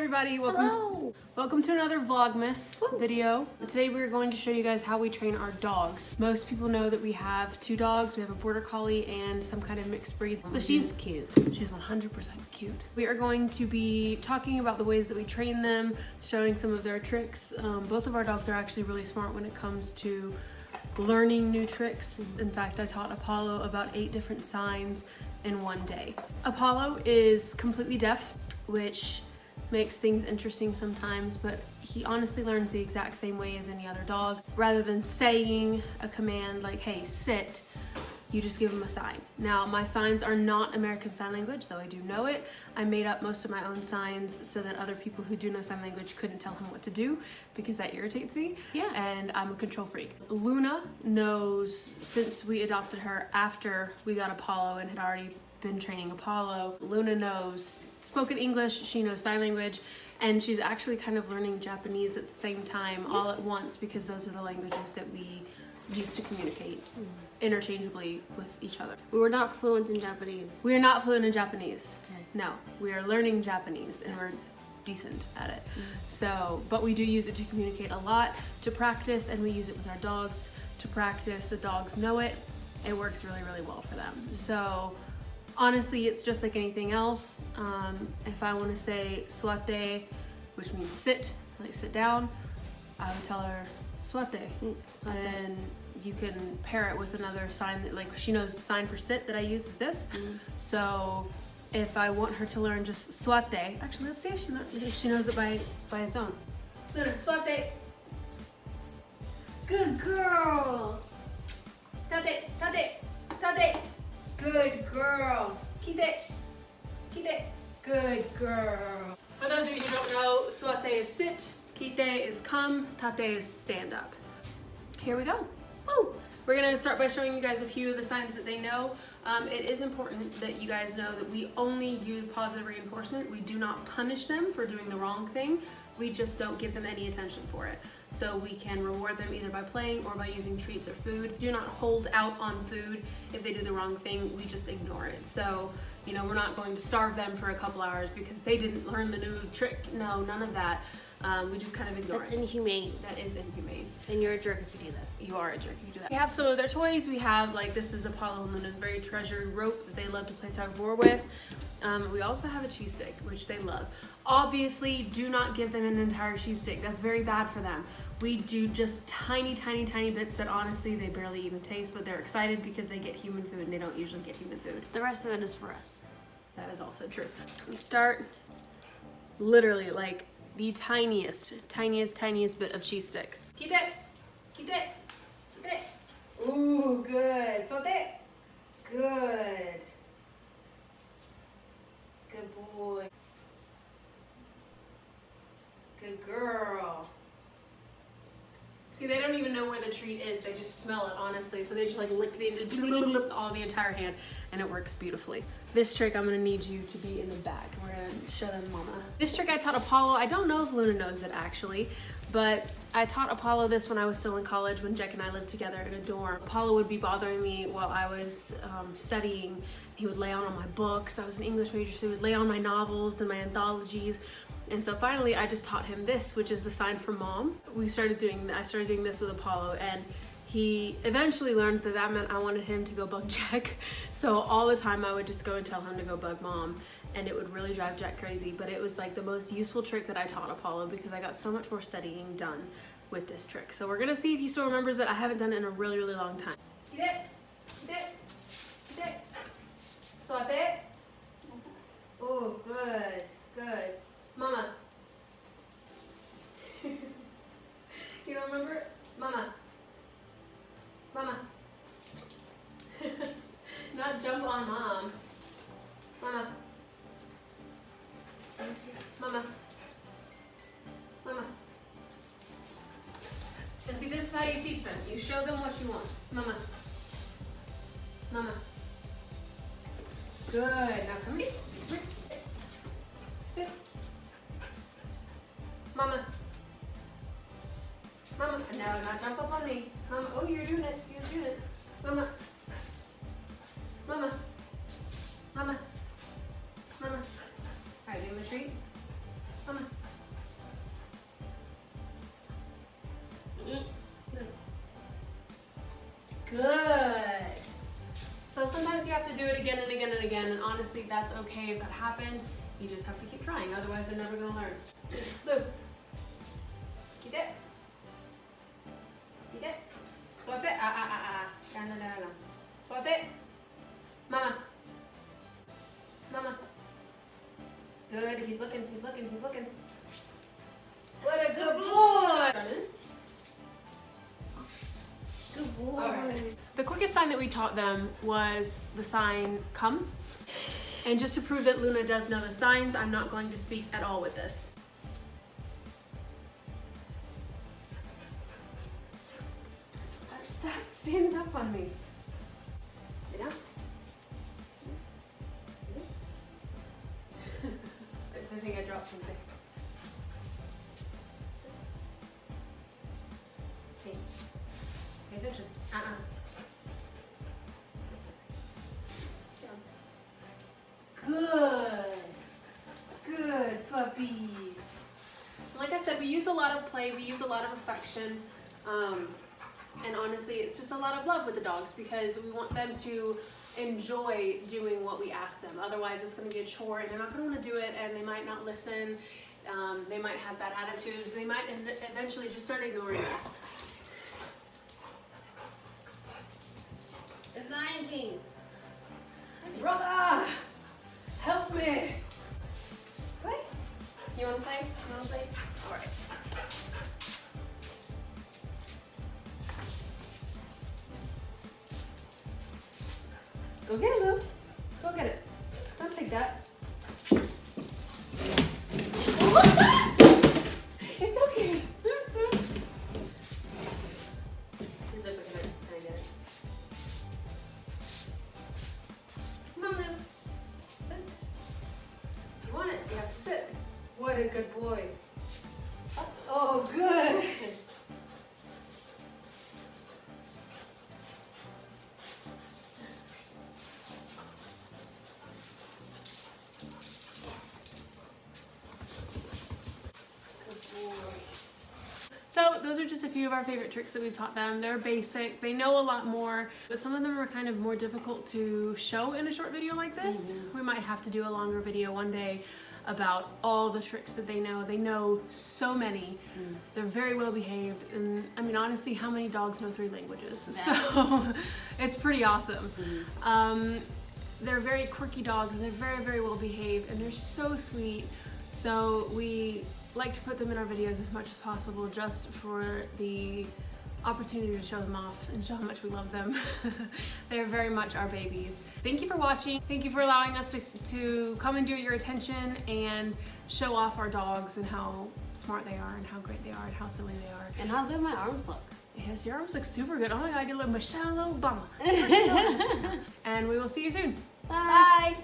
everybody, Hello. welcome to another Vlogmas video. Today we're going to show you guys how we train our dogs. Most people know that we have two dogs. We have a border collie and some kind of mixed breed. But she's cute. She's 100% cute. We are going to be talking about the ways that we train them, showing some of their tricks. Both of our dogs are actually really smart when it comes to learning new tricks. In fact, I taught Apollo about 8 different signs in one day. Apollo is completely deaf, which makes things interesting sometimes, but he honestly learns the exact same way as any other dog. Rather than saying a command like, hey, sit, you just give him a sign. Now, my signs are not American Sign Language, though I do know it. I made up most of my own signs so that other people who do know sign language couldn't tell him what to do, because that irritates me. Yeah. And I'm a control freak. Luna knows, since we adopted her after we got Apollo and had already been training Apollo, Luna knows spoken English, she knows sign language, and she's actually kind of learning Japanese at the same time, all at once, because those are the languages that we use to communicate interchangeably with each other. We were not fluent in Japanese. We are not fluent in Japanese. Okay. No, we are learning Japanese, and we're decent at it. So, but we do use it to communicate a lot, to practice, and we use it with our dogs to practice. The dogs know it. It works really, really well for them. So honestly, it's just like anything else. If I want to say suate, which means sit, like sit down, I would tell her suate. And you can pair it with another sign that, like, she knows the sign for sit that I use is this. So if I want her to learn just suate, actually let's see if she knows it by its own. Luna, suate. Good girl. Tate, tate, tate. Good girl. Kite. Kite. Good girl. For those of you who don't know, suate is sit, kite is come, tate is stand up. Here we go. Woo! We're gonna start by showing you guys a few of the signs that they know. It is important that you guys know that we only use positive reinforcement. We do not punish them for doing the wrong thing. We just don't give them any attention for it. So we can reward them either by playing or by using treats or food. Do not hold out on food. If they do the wrong thing, we just ignore it. So, you know, we're not going to starve them for a couple hours because they didn't learn the new trick. No, none of that. We just kind of ignore it. That's inhumane. That is inhumane. And you're a jerk if you do that. You are a jerk if you do that. We have some of their toys. We have, like, this is Apollo and Luna's very treasured rope that they love to play tug of war with. We also have a cheese stick, which they love. Obviously, do not give them an entire cheese stick. That's very bad for them. We do just tiny, tiny, tiny bits that honestly they barely even taste, but they're excited because they get human food and they don't usually get human food. The rest of it is for us. That is also true. We start literally like the tiniest bit of cheese stick. Keep it, keep it, keep it. Ooh, good. Sote. Good. Good boy. Good girl. See, they don't even know where the treat is. They just smell it, honestly. So they just like lick all the entire hand, and it works beautifully. This trick, I'm gonna need you to be in the back. We're gonna show them Mama. This trick I taught Apollo. I don't know if Luna knows it actually, but I taught Apollo this when I was still in college, when Jack and I lived together in a dorm. Apollo would be bothering me while I was studying. He would lay on my books. I was an English major, so he would lay on my novels and my anthologies. And so finally I just taught him this, which is the sign for mom. I started doing this with Apollo, and he eventually learned that that meant I wanted him to go bug Jack. So all the time I would just go and tell him to go bug mom, and it would really drive Jack crazy. But it was like the most useful trick that I taught Apollo because I got so much more studying done with this trick. So we're gonna see if he still remembers it. I haven't done it in a really, really long time. Get it, get it, get it. Suate. Oh, good, good. Mama. You don't remember it? Mama. Mama. Not jump on mom. Mama. Mama. Mama. And see, this is how you teach them. You show them what you want. Mama. Mama. Good. Now come here. Sit. Mama. Mama. Now jump up on me. Mama. Oh, you're doing it. You're doing it. Mama. Mama. Mama. Mama. Alright, give him a treat. Mama. So sometimes you have to do it again and again and again, and honestly, that's okay if that happens. You just have to keep trying, otherwise they're never gonna learn. Look. Get it. Get it. Suate. No. Suate. Mama. Mama. Good. He's looking. What a good boy. Good boy. All right. The quickest sign that we taught them was the sign come. And just to prove that Luna does know the signs, I'm not going to speak at all with this. Stop standing up on me. You know? I think I dropped something. Hey, pay attention. Good puppies. Like I said, we use a lot of play, we use a lot of affection, and honestly, it's just a lot of love with the dogs because we want them to enjoy doing what we ask them. Otherwise, it's going to be a chore, and they're not going to want to do it, and they might not listen. They might have bad attitudes. They might eventually just start ignoring us. It's Lion King. Brother, help me. Play? You want to play? All right. Go get it, Lou. Go get it. Don't take that. It's okay. He's like, can I get it? Come on, Lou. You want it? You have to sit. What a good boy. Oh, good. So those are just a few of our favorite tricks that we've taught them. They're basic, they know a lot more, but some of them are kind of more difficult to show in a short video like this. We might have to do a longer video one day about all the tricks that they know. They know so many. They're very well behaved, and I mean honestly, how many dogs know 3 languages? So it's pretty awesome. They're very quirky dogs, and they're very, very well behaved, and they're so sweet. So we like to put them in our videos as much as possible just for the opportunity to show them off and show how much we love them. They're very much our babies. Thank you for watching. Thank you for allowing us to come and do your attention and show off our dogs and how smart they are and how great they are and how silly they are. And how good my arms look. Yes, your arms look super good. Oh my God, you look Michelle Obama. And we will see you soon. Bye. Bye.